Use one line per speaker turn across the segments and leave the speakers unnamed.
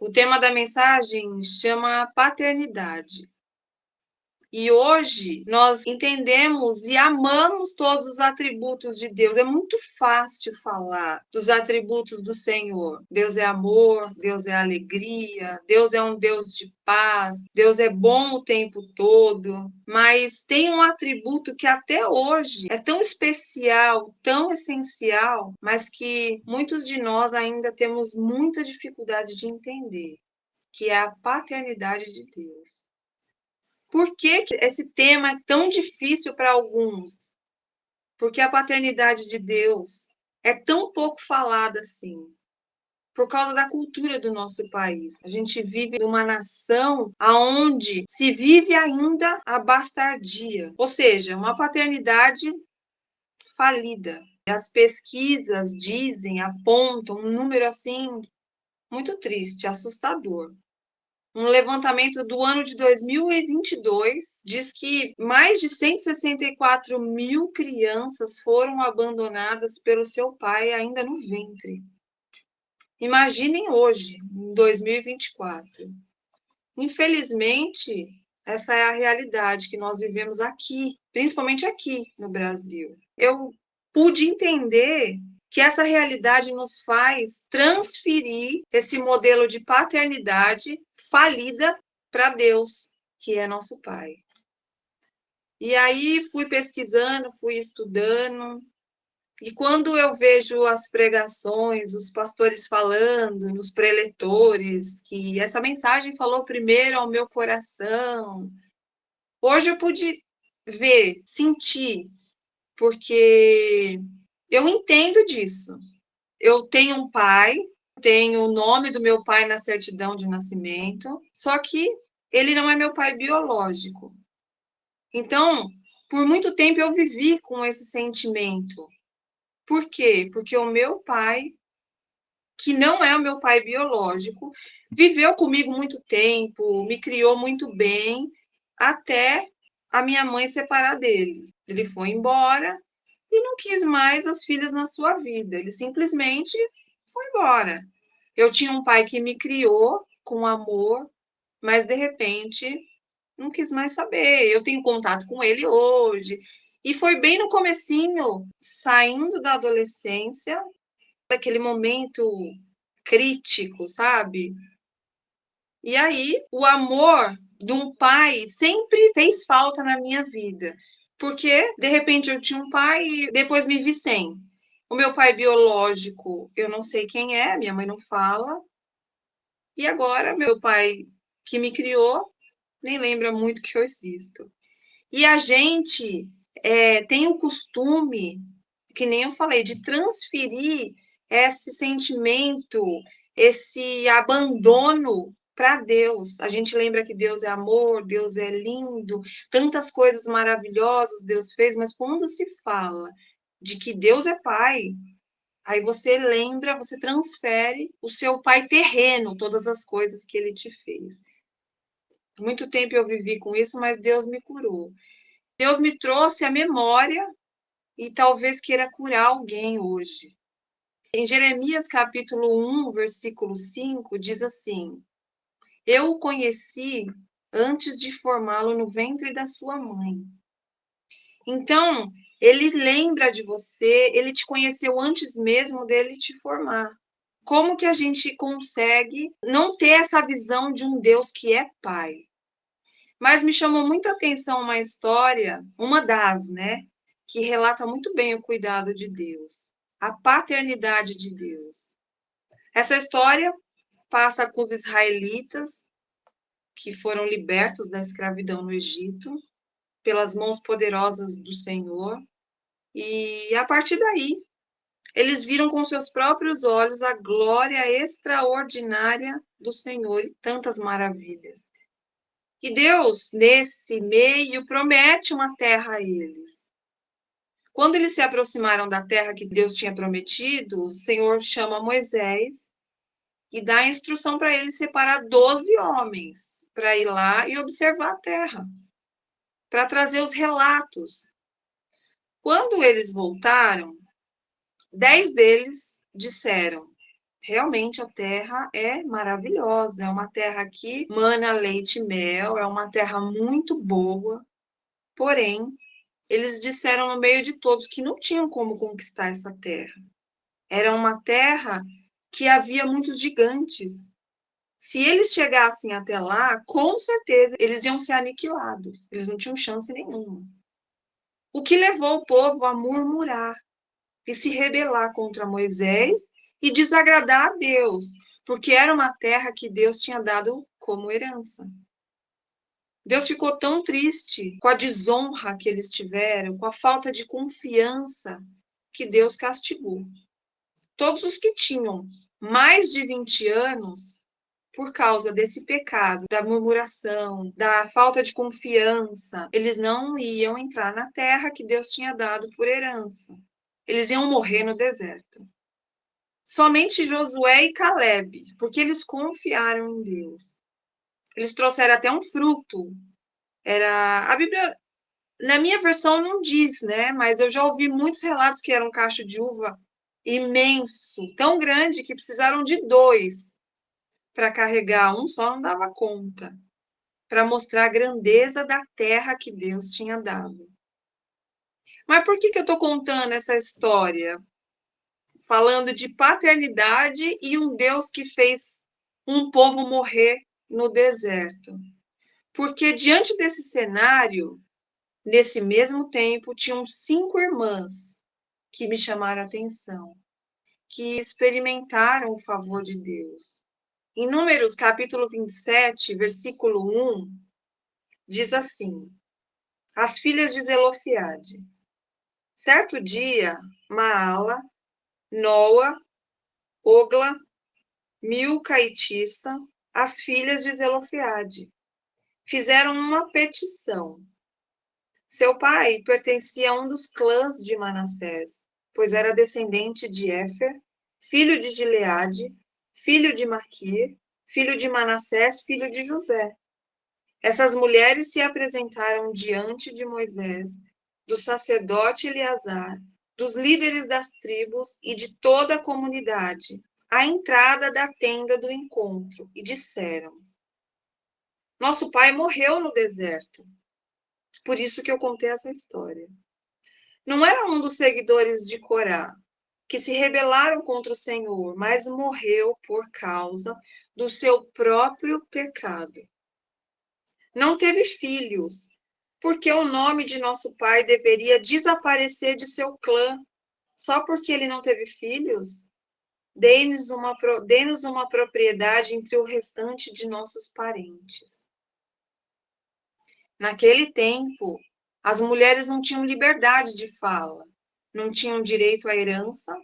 O tema da mensagem chama paternidade. E hoje nós entendemos e amamos todos os atributos de Deus. É muito fácil falar dos atributos do Senhor. Deus é amor, Deus é alegria, Deus é um Deus de paz, Deus é bom o tempo todo. Mas tem um atributo que até hoje é tão especial, tão essencial, mas que muitos de nós ainda temos muita dificuldade de entender, que é a paternidade de Deus. Por que esse tema é tão difícil para alguns? Porque a paternidade de Deus é tão pouco falada assim, por causa da cultura do nosso país. A gente vive numa nação onde se vive ainda a bastardia, ou seja, uma paternidade falida. As pesquisas dizem, apontam um número assim muito triste, assustador. Um levantamento do ano de 2022 diz que mais de 164 mil crianças foram abandonadas pelo seu pai ainda no ventre. Imaginem hoje, em 2024. Infelizmente, essa é a realidade que nós vivemos aqui, principalmente aqui no Brasil. Eu pude entender que essa realidade nos faz transferir esse modelo de paternidade falida para Deus, que é nosso Pai. E aí fui pesquisando, fui estudando, e quando eu vejo as pregações, os pastores falando, nos preletores, que essa mensagem falou primeiro ao meu coração, hoje eu pude ver, sentir, porque eu entendo disso. Eu tenho um pai, tenho o nome do meu pai na certidão de nascimento, só que ele não é meu pai biológico. Então, por muito tempo eu vivi com esse sentimento. Por quê? Porque o meu pai, que não é o meu pai biológico, viveu comigo muito tempo, me criou muito bem, até a minha mãe separar dele. Ele foi embora e não quis mais as filhas na sua vida. Ele simplesmente foi embora. Eu tinha um pai que me criou com amor, mas de repente não quis mais saber. Eu tenho contato com ele hoje. E foi bem no comecinho, saindo da adolescência, daquele momento crítico, sabe? E aí, o amor de um pai sempre fez falta na minha vida, porque de repente eu tinha um pai e depois me vi sem. O meu pai biológico, eu não sei quem é, minha mãe não fala. E agora, meu pai que me criou, nem lembra muito que eu existo. E a gente tem o costume, que nem eu falei, de transferir esse sentimento, esse abandono para Deus. A gente lembra que Deus é amor, Deus é lindo, tantas coisas maravilhosas Deus fez, mas quando se fala de que Deus é Pai, aí você lembra, você transfere o seu Pai terreno, todas as coisas que Ele te fez. Muito tempo eu vivi com isso, mas Deus me curou. Deus me trouxe a memória e talvez queira curar alguém hoje. Em Jeremias capítulo 1, versículo 5, diz assim: Eu o conheci antes de formá-lo no ventre da sua mãe. Então, ele lembra de você, ele te conheceu antes mesmo dele te formar. Como que a gente consegue não ter essa visão de um Deus que é pai? Mas me chamou muita atenção uma história, uma das, né, que relata muito bem o cuidado de Deus, a paternidade de Deus. Essa história passa com os israelitas que foram libertos da escravidão no Egito pelas mãos poderosas do Senhor, e a partir daí eles viram com seus próprios olhos a glória extraordinária do Senhor e tantas maravilhas. E Deus, nesse meio, promete uma terra a eles. Quando eles se aproximaram da terra que Deus tinha prometido, o Senhor chama Moisés e dá a instrução para ele separar 12 homens para ir lá e observar a terra, para trazer os relatos. Quando eles voltaram, 10 deles disseram: Realmente a terra é maravilhosa, é uma terra que mana leite e mel, é uma terra muito boa, porém, eles disseram no meio de todos que não tinham como conquistar essa terra. Era uma terra que havia muitos gigantes. Se eles chegassem até lá, com certeza eles iam ser aniquilados, eles não tinham chance nenhuma. O que levou o povo a murmurar e se rebelar contra Moisés e desagradar a Deus, porque era uma terra que Deus tinha dado como herança. Deus ficou tão triste com a desonra que eles tiveram, com a falta de confiança, que Deus castigou. Todos os que tinham mais de 20 anos, por causa desse pecado, da murmuração, da falta de confiança, eles não iam entrar na terra que Deus tinha dado por herança. Eles iam morrer no deserto. Somente Josué e Caleb, porque eles confiaram em Deus. Eles trouxeram até um fruto. A Bíblia, na minha versão, não diz, né? Mas eu já ouvi muitos relatos que era um cacho de uva imenso, tão grande que precisaram de dois para carregar. Um só não dava conta, para mostrar a grandeza da terra que Deus tinha dado. Mas por que eu estou contando essa história? Falando de paternidade e um Deus que fez um povo morrer no deserto. Porque diante desse cenário, nesse mesmo tempo, tinham 5 irmãs que me chamaram a atenção, que experimentaram o favor de Deus. Em Números, capítulo 27, versículo 1, diz assim: As filhas de Zelofeade. Certo dia, Maala, Noa, Ogla, Milca e Tirsa, as filhas de Zelofeade, fizeram uma petição. Seu pai pertencia a um dos clãs de Manassés, pois era descendente de Éfer, filho de Gileade, filho de Maquir, filho de Manassés, filho de José. Essas mulheres se apresentaram diante de Moisés, do sacerdote Eleazar, dos líderes das tribos e de toda a comunidade, à entrada da tenda do encontro, e disseram: Nosso pai morreu no deserto. Por isso que eu contei essa história. Não era um dos seguidores de Corá, que se rebelaram contra o Senhor, mas morreu por causa do seu próprio pecado. Não teve filhos, porque o nome de nosso pai deveria desaparecer de seu clã, só porque ele não teve filhos? Dê-nos uma propriedade entre o restante de nossos parentes. Naquele tempo, as mulheres não tinham liberdade de fala, não tinham direito à herança,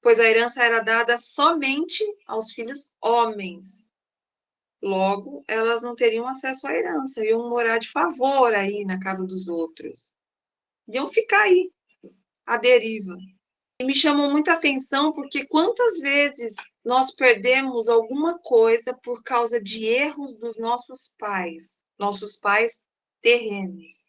pois a herança era dada somente aos filhos homens. Logo, elas não teriam acesso à herança, iam morar de favor aí na casa dos outros. Iam ficar aí, à deriva. E me chamou muita atenção porque quantas vezes nós perdemos alguma coisa por causa de erros dos nossos pais terrenos.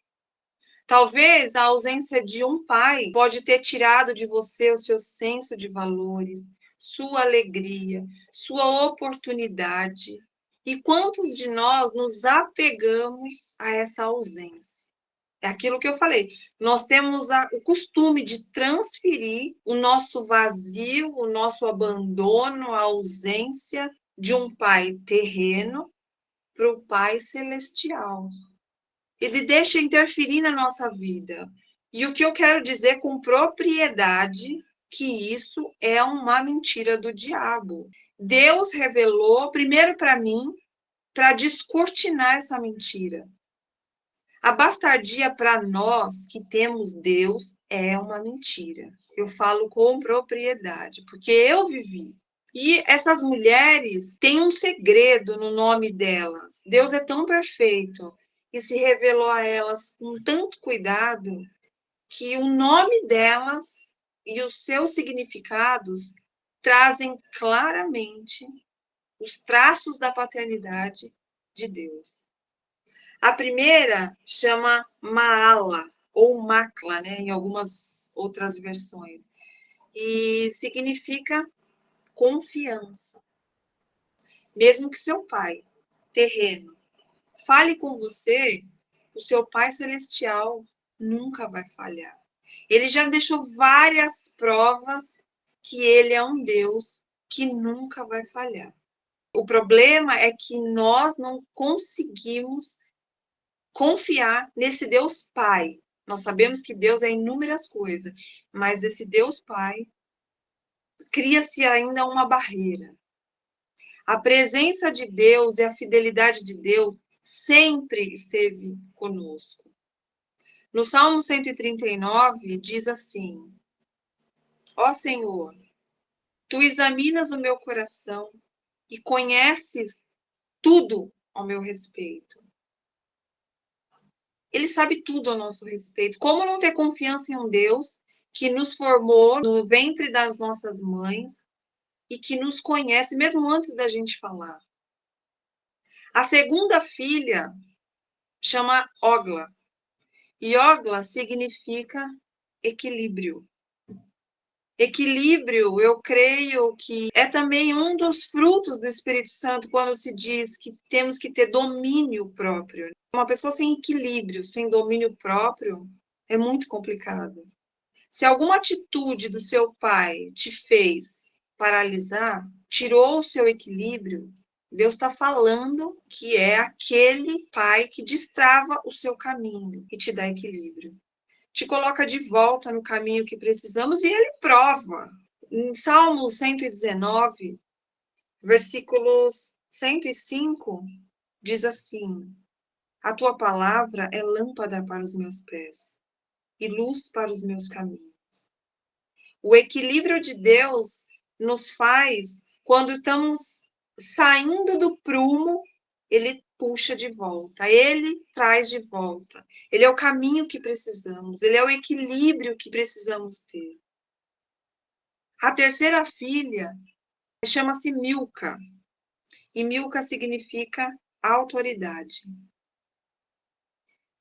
Talvez a ausência de um pai pode ter tirado de você o seu senso de valores, sua alegria, sua oportunidade. E quantos de nós nos apegamos a essa ausência? É aquilo que eu falei. Nós temos o costume de transferir o nosso vazio, o nosso abandono, a ausência de um pai terreno para o pai celestial. Ele deixa interferir na nossa vida. E o que eu quero dizer com propriedade, que isso é uma mentira do diabo. Deus revelou primeiro para mim, para descortinar essa mentira. A bastardia para nós que temos Deus é uma mentira. Eu falo com propriedade, porque eu vivi. E essas mulheres têm um segredo no nome delas. Deus é tão perfeito e se revelou a elas com tanto cuidado que o nome delas e os seus significados trazem claramente os traços da paternidade de Deus. A primeira chama Maala, ou Macla, né, em algumas outras versões, e significa confiança. Mesmo que seu pai terreno fale com você, o seu Pai Celestial nunca vai falhar. Ele já deixou várias provas que ele é um Deus que nunca vai falhar. O problema é que nós não conseguimos confiar nesse Deus Pai. Nós sabemos que Deus é inúmeras coisas, mas esse Deus Pai cria-se ainda uma barreira. A presença de Deus e a fidelidade de Deus sempre esteve conosco. No Salmo 139, diz assim: Ó Senhor, tu examinas o meu coração e conheces tudo ao meu respeito. Ele sabe tudo ao nosso respeito. Como não ter confiança em um Deus que nos formou no ventre das nossas mães e que nos conhece mesmo antes da gente falar? A segunda filha chama Ogla. E Ogla significa equilíbrio. Equilíbrio, eu creio que é também um dos frutos do Espírito Santo quando se diz que temos que ter domínio próprio. Uma pessoa sem equilíbrio, sem domínio próprio, é muito complicado. Se alguma atitude do seu pai te fez paralisar, tirou o seu equilíbrio, Deus está falando que é aquele pai que destrava o seu caminho e te dá equilíbrio. Te coloca de volta no caminho que precisamos e ele prova. Em Salmo 119, versículos 105, diz assim: A tua palavra é lâmpada para os meus pés e luz para os meus caminhos. O equilíbrio de Deus nos faz, quando estamos saindo do prumo, ele puxa de volta, ele traz de volta. Ele é o caminho que precisamos, ele é o equilíbrio que precisamos ter. A terceira filha chama-se Milca, e Milca significa autoridade.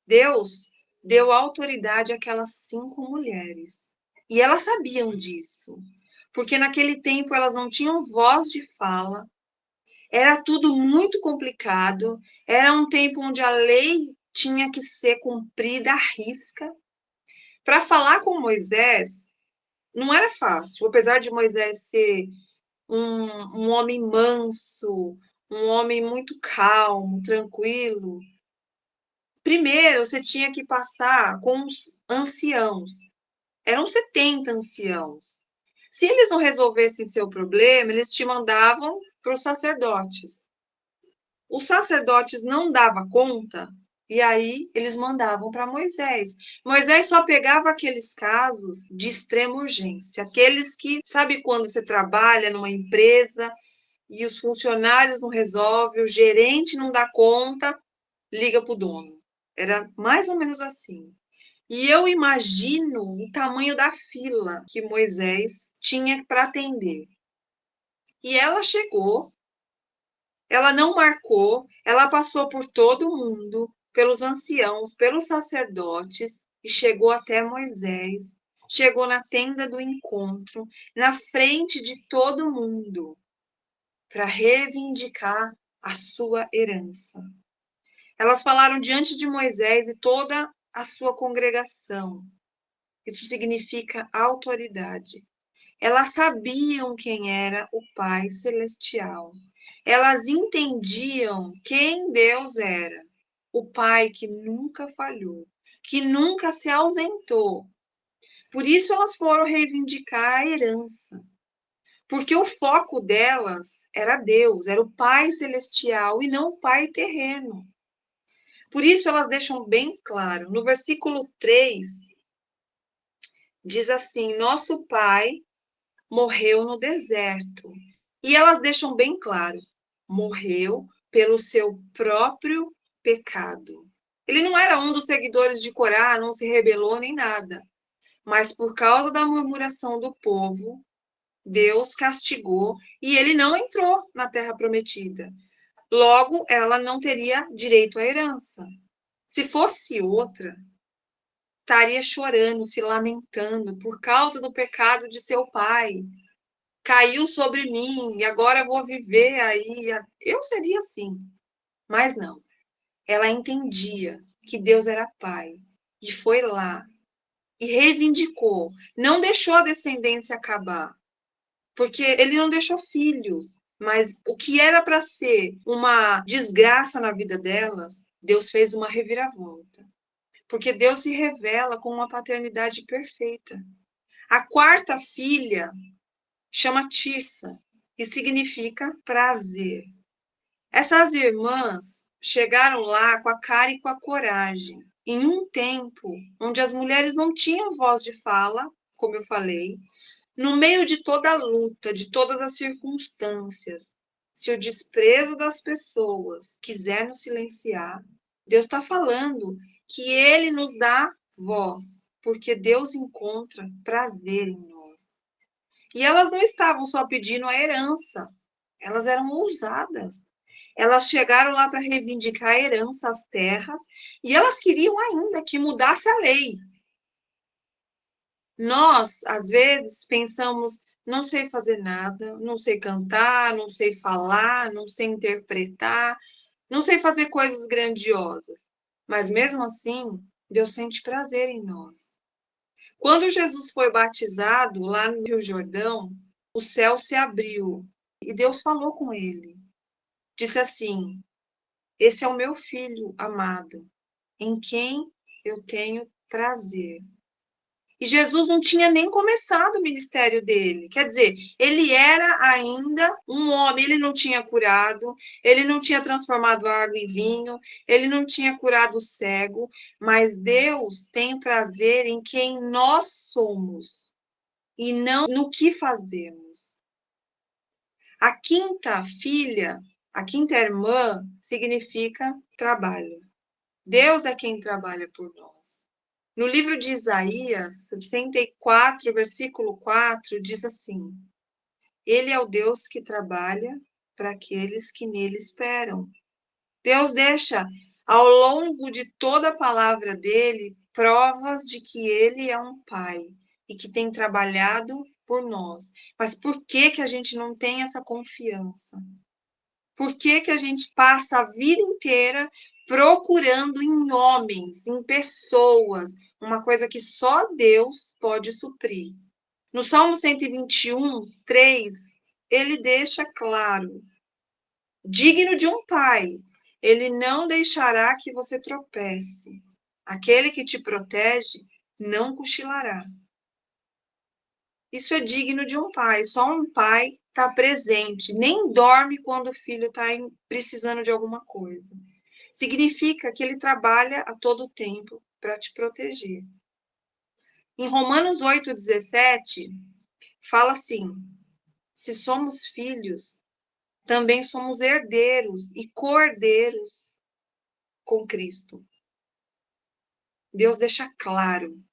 Deus deu autoridade àquelas 5 mulheres, e elas sabiam disso, porque naquele tempo elas não tinham voz de fala, era tudo muito complicado, era um tempo onde a lei tinha que ser cumprida à risca. Para falar com Moisés, não era fácil, apesar de Moisés ser um homem manso, um homem muito calmo, tranquilo. Primeiro, você tinha que passar com os anciãos. Eram 70 anciãos. Se eles não resolvessem seu problema, eles te mandavam para os sacerdotes. Os sacerdotes não davam conta, e aí eles mandavam para Moisés. Moisés só pegava aqueles casos de extrema urgência, aqueles que, sabe quando você trabalha numa empresa e os funcionários não resolvem, o gerente não dá conta, liga para o dono. Era mais ou menos assim. E eu imagino o tamanho da fila que Moisés tinha para atender. E ela chegou, ela não marcou, ela passou por todo mundo, pelos anciãos, pelos sacerdotes, e chegou até Moisés, chegou na tenda do encontro, na frente de todo mundo, para reivindicar a sua herança. Elas falaram diante de Moisés e toda a sua congregação. Isso significa autoridade. Elas sabiam quem era o Pai Celestial. Elas entendiam quem Deus era. O Pai que nunca falhou, que nunca se ausentou. Por isso elas foram reivindicar a herança. Porque o foco delas era Deus, era o Pai Celestial e não o Pai terreno. Por isso elas deixam bem claro, no versículo 3, diz assim: Nosso Pai morreu no deserto. E elas deixam bem claro, morreu pelo seu próprio pecado. Ele não era um dos seguidores de Corá, não se rebelou nem nada. Mas por causa da murmuração do povo, Deus castigou e ele não entrou na terra prometida. Logo, ela não teria direito à herança. Se fosse outra, estaria chorando, se lamentando por causa do pecado de seu pai. caiu sobre mim e agora eu vou viver aí. Eu seria assim, mas não. Ela entendia que Deus era pai e foi lá e reivindicou. Não deixou a descendência acabar, porque ele não deixou filhos. Mas o que era para ser uma desgraça na vida delas, Deus fez uma reviravolta. Porque Deus se revela com uma paternidade perfeita. A quarta filha chama Tirsa e significa prazer. Essas irmãs chegaram lá com a cara e com a coragem. Em um tempo onde as mulheres não tinham voz de fala, como eu falei, no meio de toda a luta, de todas as circunstâncias, se o desprezo das pessoas quiser nos silenciar, Deus está falando que Ele nos dá voz, porque Deus encontra prazer em nós. E elas não estavam só pedindo a herança, elas eram ousadas. Elas chegaram lá para reivindicar a herança, as terras, e elas queriam ainda que mudasse a lei. Nós, às vezes, pensamos, não sei fazer nada, não sei cantar, não sei falar, não sei interpretar, não sei fazer coisas grandiosas. Mas mesmo assim, Deus sente prazer em nós. Quando Jesus foi batizado lá no Rio Jordão, o céu se abriu e Deus falou com ele. Disse assim: Esse é o meu filho amado, em quem eu tenho prazer. E Jesus não tinha nem começado o ministério dele. Quer dizer, ele era ainda um homem, ele não tinha curado, ele não tinha transformado água em vinho, ele não tinha curado o cego, mas Deus tem prazer em quem nós somos e não no que fazemos. A quinta filha, a quinta irmã, significa trabalho. Deus é quem trabalha por nós. No livro de Isaías 64, versículo 4, diz assim: Ele é o Deus que trabalha para aqueles que nele esperam. Deus deixa, ao longo de toda a palavra dele, provas de que ele é um pai e que tem trabalhado por nós. Mas por que que a gente não tem essa confiança? Por que que a gente passa a vida inteira procurando em homens, em pessoas, uma coisa que só Deus pode suprir? No Salmo 121, 3, ele deixa claro: digno de um pai, ele não deixará que você tropece. Aquele que te protege não cochilará. Isso é digno de um pai. Só um pai está presente, nem dorme quando o filho está precisando de alguma coisa. Significa que ele trabalha a todo tempo para te proteger. Em Romanos 8,17, fala assim: se somos filhos, também somos herdeiros e co-herdeiros com Cristo. Deus deixa claro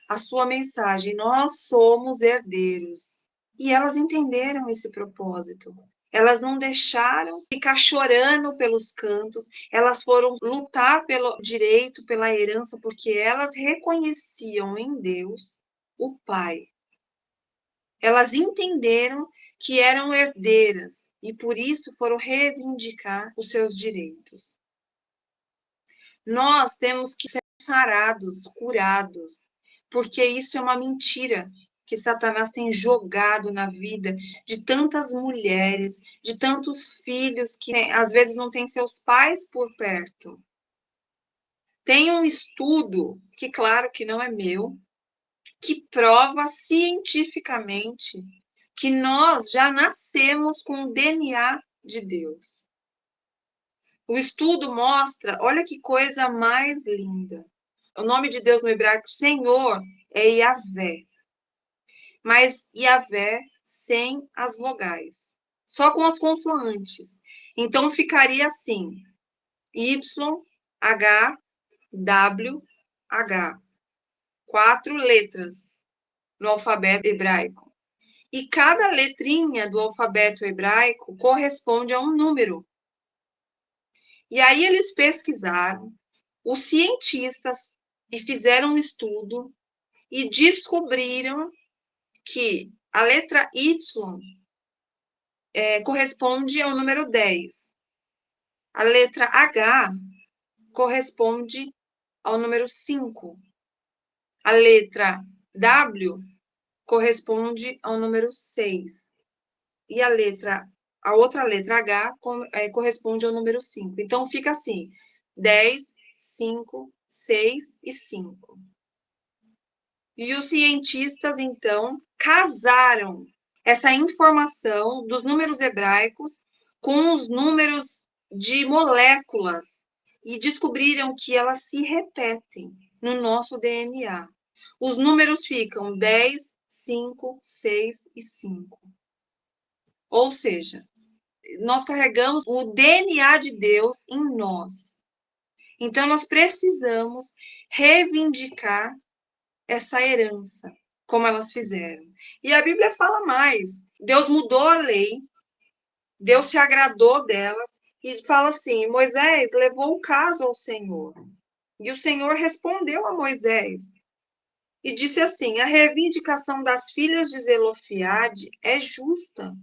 a sua mensagem: nós somos herdeiros. E elas entenderam esse propósito. Elas não deixaram ficar chorando pelos cantos, elas foram lutar pelo direito, pela herança, porque elas reconheciam em Deus o Pai. Elas entenderam que eram herdeiras e por isso foram reivindicar os seus direitos. Nós temos que ser sarados, curados, porque isso é uma mentira que Satanás tem jogado na vida de tantas mulheres, de tantos filhos que às vezes não têm seus pais por perto. Tem um estudo, que claro que não é meu, que prova cientificamente que nós já nascemos com o DNA de Deus. O estudo mostra, olha que coisa mais linda. O nome de Deus no hebraico, Senhor, é Yahvé. Mas Yahvé sem as vogais, só com as consoantes. Então ficaria assim: Y, H, W, H. 4 letras no alfabeto hebraico. E cada letrinha do alfabeto hebraico corresponde a um número. E aí eles pesquisaram, os cientistas, e fizeram um estudo e descobriram que A letra Y corresponde ao número 10. A letra H corresponde ao número 5. A letra W corresponde ao número 6. E a outra letra H corresponde ao número 5. Então, fica assim, 10, 5, 6 e 5. E os cientistas, então, casaram essa informação dos números hebraicos com os números de moléculas e descobriram que elas se repetem no nosso DNA. Os números ficam 10, 5, 6 e 5. Ou seja, nós carregamos o DNA de Deus em nós. Então, nós precisamos reivindicar essa herança, como elas fizeram. E a Bíblia fala mais. Deus mudou a lei, Deus se agradou delas, e fala assim, Moisés levou o caso ao Senhor. E o Senhor respondeu a Moisés, e disse assim, a reivindicação das filhas de Zelofiade é justa.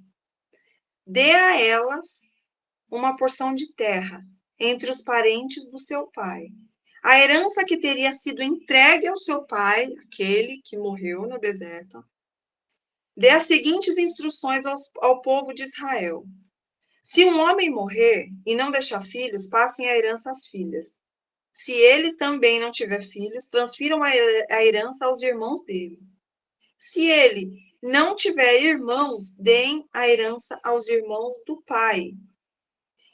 Dê a elas uma porção de terra entre os parentes do seu pai. A herança que teria sido entregue ao seu pai, aquele que morreu no deserto, dê as seguintes instruções ao povo de Israel. Se um homem morrer e não deixar filhos, passem a herança às filhas. Se ele também não tiver filhos, transfiram a herança aos irmãos dele. Se ele não tiver irmãos, deem a herança aos irmãos do pai.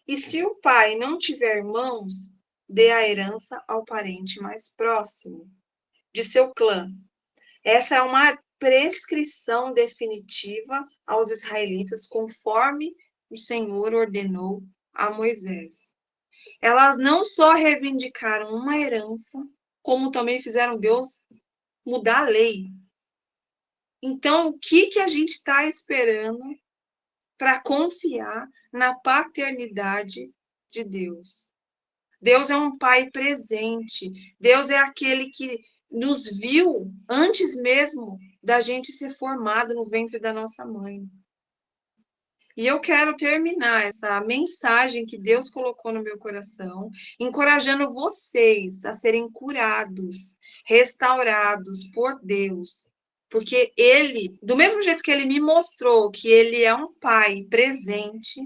E se o pai não tiver irmãos, dê a herança ao parente mais próximo de seu clã. Essa é uma prescrição definitiva aos israelitas, conforme o Senhor ordenou a Moisés. Elas não só reivindicaram uma herança, como também fizeram Deus mudar a lei. Então, o que a gente está esperando para confiar na paternidade de Deus? Deus é um pai presente. Deus é aquele que nos viu antes mesmo da gente ser formado no ventre da nossa mãe. E eu quero terminar essa mensagem que Deus colocou no meu coração, encorajando vocês a serem curados, restaurados por Deus. Porque Ele, do mesmo jeito que Ele me mostrou que Ele é um pai presente,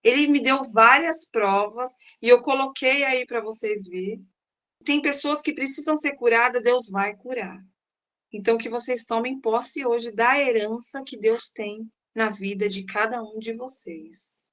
Ele me deu várias provas e eu coloquei aí para vocês verem. Tem pessoas que precisam ser curadas, Deus vai curar. Então, que vocês tomem posse hoje da herança que Deus tem na vida de cada um de vocês.